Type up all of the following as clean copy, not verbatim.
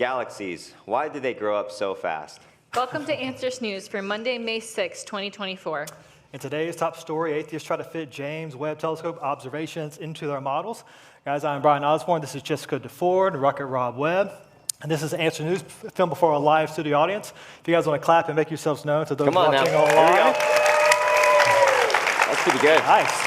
Galaxies, why do they grow up so fast? Welcome to Answers News for Monday, May 6, 2024. In today's top story, atheists try to fit James Webb Telescope observations into their models. Guys, I'm Brian Osborne. This is Jessica DeFord, Rocket Rob Webb. And this is Answer News filmed before a live studio audience. If you guys want to clap and make yourselves known to those watching online. That's pretty good. Nice.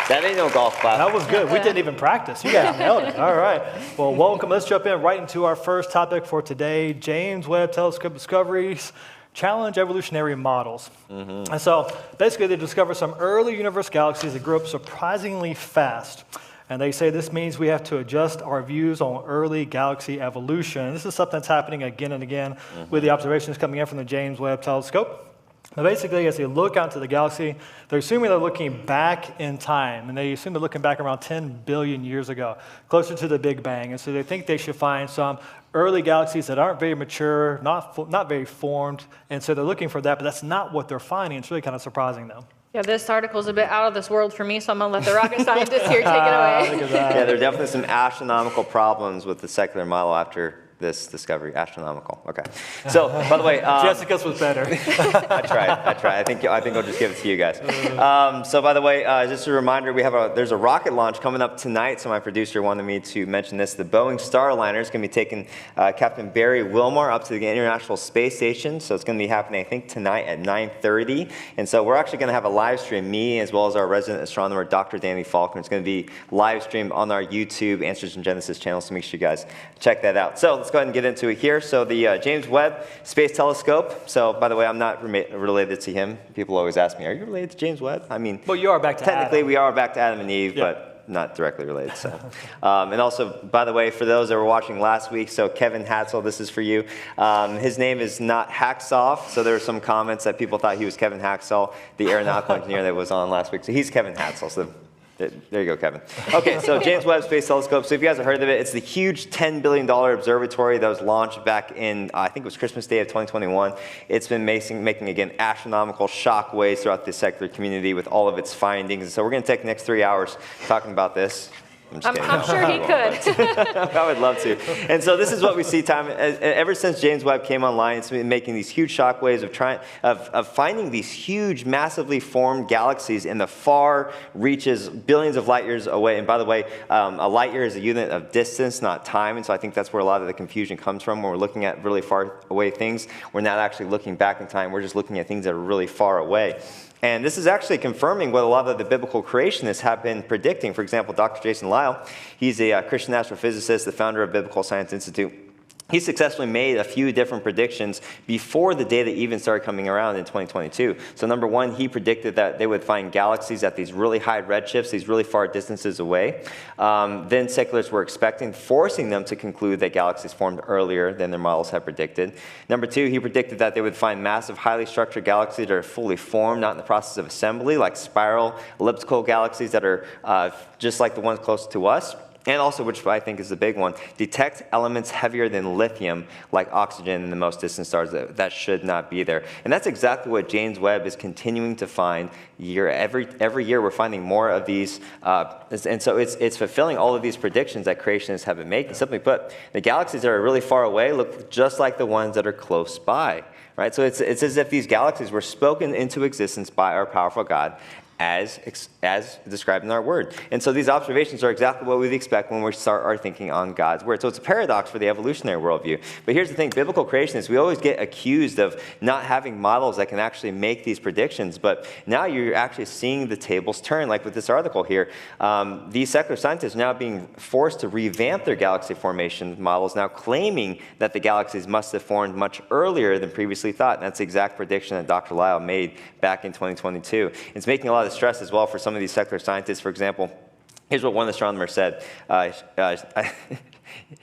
That ain't no golf clap. That was good. We didn't even practice. You guys nailed it. All right. Well, welcome. Let's jump in right into our first topic for today, James Webb Telescope discoveries challenge evolutionary models. And so basically they discovered some early universe galaxies that grew up surprisingly fast. And they say this means we have to adjust our views on early galaxy evolution. This is something that's happening again and again with the observations coming in from the James Webb Telescope. Now basically, as they look out into the galaxy, they're assuming they're looking back in time, and they assume they're looking back around 10 billion years ago, closer to the Big Bang. And so they think they should find some early galaxies that aren't very mature, not very formed, and so they're looking for that, but that's not what they're finding. It's really kind of surprising, though. Yeah, this article's a bit out of this world for me, so I'm going to let the rocket scientist here take it away. Look at that. Yeah, there are definitely some astronomical problems with the secular model after this discovery. Astronomical. Okay. So, by the way, Jessica's was better. I tried. I think I'll just give it to you guys. So, by the way, just a reminder, there's a rocket launch coming up tonight. So, my producer wanted me to mention this. The Boeing Starliner is going to be taking Captain Barry Wilmore up to the International Space Station. So, it's going to be happening, I think, tonight at 9:30. And so, we're actually going to have a live stream. Me, as well as our resident astronomer, Dr. Danny Faulkner. It's going to be live streamed on our YouTube Answers in Genesis channel. So, make sure you guys check that out. So, let's go ahead and get into it here. So the James Webb Space Telescope. So by the way, I'm not related to him. People always ask me, are you related to James Webb? I mean, well, you are back to technically Adam. We are back to Adam and Eve, Yeah. but not directly related. So, and also, by the way, for those that were watching last week, so Kevin Hatzel, this is for you. His name is not Hacksaw. So there were some comments that people thought he was Kevin Hacksaw, the aeronautical engineer that was on last week. So he's Kevin Hatzel. So there you go, Kevin. Okay, so James Webb Space Telescope. So if you guys have heard of it, it's the huge $10 billion observatory that was launched back in, I think it was Christmas Day of 2021. It's been making again, astronomical shockwaves throughout the secular community with all of its findings. And so we're going to take the next 3 hours talking about this. I'm sure he could. I would love to. And so this is what we see ever since James Webb came online. It's been making these huge shockwaves of finding these huge, massively formed galaxies in the far reaches, billions of light years away. And by the way, a light year is a unit of distance, not time. And so I think that's where a lot of the confusion comes from. When we're looking at really far away things, we're not actually looking back in time. We're just looking at things that are really far away. And this is actually confirming what a lot of the biblical creationists have been predicting. For example, Dr. Jason Lisle, he's a Christian astrophysicist, the founder of Biblical Science Institute. He successfully made a few different predictions before the day that even started coming around in 2022. So number one, he predicted that they would find galaxies at these really high redshifts, these really far distances away. Then secularists were expecting, forcing them to conclude that galaxies formed earlier than their models had predicted. Number two, he predicted that they would find massive, highly structured galaxies that are fully formed, not in the process of assembly, like spiral, elliptical galaxies that are just like the ones close to us. And also, which I think is the big one, detect elements heavier than lithium, like oxygen in the most distant stars that should not be there. And that's exactly what James Webb is continuing to find every year. We're finding more of these, and so it's fulfilling all of these predictions that creationists have been making. Simply put, the galaxies that are really far away look just like the ones that are close by, right? So it's as if these galaxies were spoken into existence by our powerful God, as described in our word. And so these observations are exactly what we'd expect when we start our thinking on God's word. So it's a paradox for the evolutionary worldview. But here's the thing, biblical creationists, we always get accused of not having models that can actually make these predictions. But now you're actually seeing the tables turn, like with this article here. These secular scientists are now being forced to revamp their galaxy formation models, now claiming that the galaxies must have formed much earlier than previously thought. And that's the exact prediction that Dr. Lisle made back in 2022. It's making a lot of stress as well for some of these secular scientists. For example, here's what one astronomer said.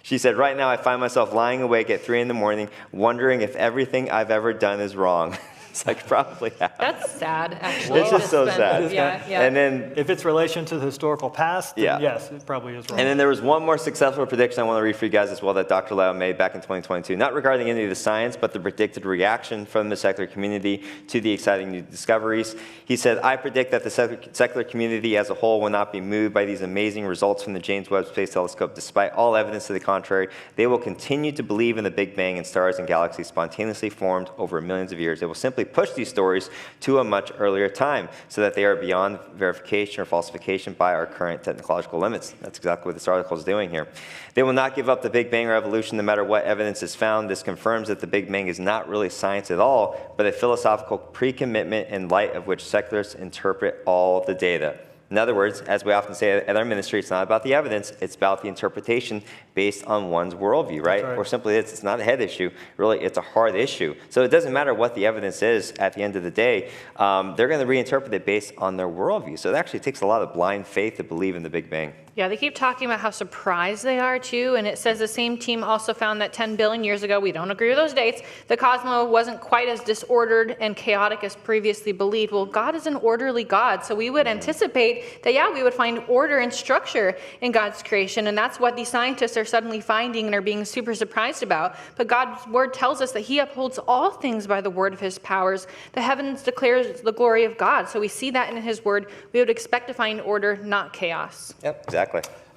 She said, right now I find myself lying awake at 3 in the morning wondering if everything I've ever done is wrong. It's like, probably have. That's sad, actually. It's just so sad. Yeah, yeah. And then, If it's relation to the historical past, then Yeah. yes, it probably is wrong. and then there was one more successful prediction I want to read for you guys as well that Dr. Lau made back in 2022, not regarding any of the science, but the predicted reaction from the secular community to the exciting new discoveries. He said, I predict that the secular community as a whole will not be moved by these amazing results from the James Webb Space Telescope. Despite all evidence to the contrary, they will continue to believe in the Big Bang and stars and galaxies spontaneously formed over millions of years. They will simply push these stories to a much earlier time so that they are beyond verification or falsification by our current technological limits. That's exactly what this article is doing here. They will not give up the Big Bang or evolution no matter what evidence is found. This confirms that the Big Bang is not really science at all, but a philosophical pre-commitment in light of which secularists interpret all the data. In other words, as we often say at our ministry, it's not about the evidence, it's about the interpretation based on one's worldview, right? Right. Or simply, it's not a head issue. Really, it's a heart issue. So it doesn't matter what the evidence is at the end of the day. They're going to reinterpret it based on their worldview. So it actually takes a lot of blind faith to believe in the Big Bang. Yeah, they keep talking about how surprised they are, too. And it says the same team also found that 10 billion years ago, we don't agree with those dates, the cosmos wasn't quite as disordered and chaotic as previously believed. Well, God is an orderly God. So we would anticipate that, yeah, we would find order and structure in God's creation. And that's what these scientists are suddenly finding and are being super surprised about. But God's word tells us that he upholds all things by the word of his powers. The heavens declares the glory of God. So we see that in his word. We would expect to find order, not chaos. Yep, exactly.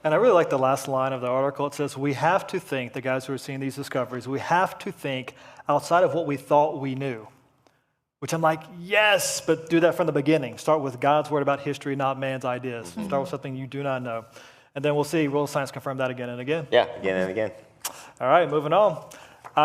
And I really like the last line of the article. It says, we have to think, the guys who are seeing these discoveries, we have to think outside of what we thought we knew. Which I'm like, yes, but do that from the beginning. Start with God's word about history, not man's ideas. Start with something you do not know. And then we'll see, will science confirm that again and again? Yeah, again and again. All right, moving on.